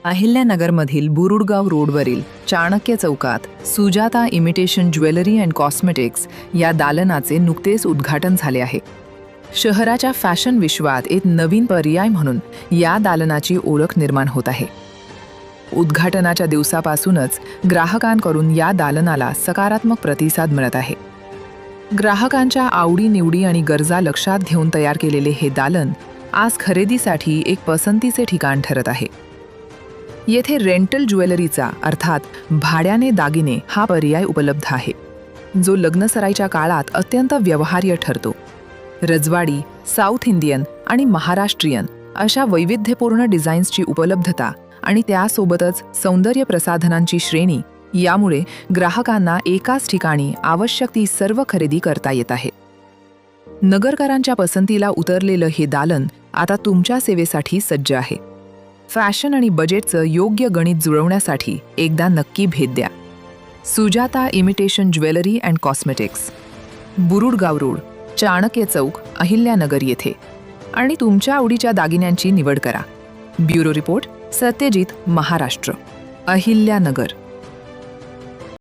अहिल्यानगरमधील बुरुडगाव रोडवरील चाणक्य चौकात Sujata imitation jewellery and cosmetics या दालनाचे नुकतेच उद्घाटन झाले आहे. शहराच्या फॅशन विश्वात एक नवीन पर्याय म्हणून या दालनाची ओळख निर्माण होत आहे. उद्घाटनाच्या दिवसापासूनच ग्राहकांकडून या दालनाला सकारात्मक प्रतिसाद मिळत आहे. ग्राहकांच्या आवडीनिवडी आणि गरजा लक्षात घेऊन तयार केलेले हे दालन आज खरेदीसाठी एक पसंतीचे ठिकाण ठरत आहे. येथे रेंटल ज्वेलरीचा अर्थात भाड्याने दागिने हा पर्याय उपलब्ध आहे, जो लग्नसराईच्या काळात अत्यंत व्यवहार्य ठरतो. रजवाडी, साऊथ इंडियन आणि महाराष्ट्रीयन अशा वैविध्यपूर्ण डिझाईन्सची उपलब्धता आणि त्यासोबतच सौंदर्य प्रसाधनांची श्रेणी यामुळे ग्राहकांना एकाच ठिकाणी आवश्यक ती सर्व खरेदी करता येत आहे. नगरकरांच्या पसंतीला उतरलेलं हे दालन आता तुमच्या सेवेसाठी सज्ज आहे. फॅशन आणि बजेटचं योग्य गणित जुळवण्यासाठी एकदा नक्की भेट द्या. Sujata imitation jewellery and cosmetics, Burudgaon road, Chanakya Chowk, Ahilyanagar येथे आणि तुमच्या आवडीच्या दागिन्यांची निवड करा. Bureau report, Satyajit, Maharashtra, Ahilyanagar.